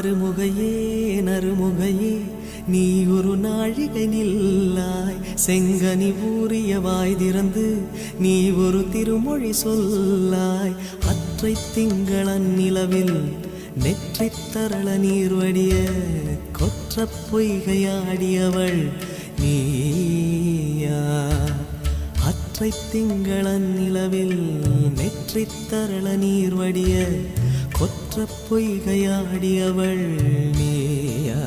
அருமுகையே நறுமுகையே நீ ஒரு நாழிகை நில்லாய் செங்கனி ஊறிய வாய் திறந்து நீ ஒரு திருமொழி சொல்லாய் அற்றை திங்களன் நிலவில் நெற்றித் தரள நீர் வடிய கொற்ற பொய்கையாடியவள் நீயா அற்றை திங்களன் நிலவில் நெற்றித் தரள நீர் வடிய கொற்ற பொய்கையாடியவள் நீயா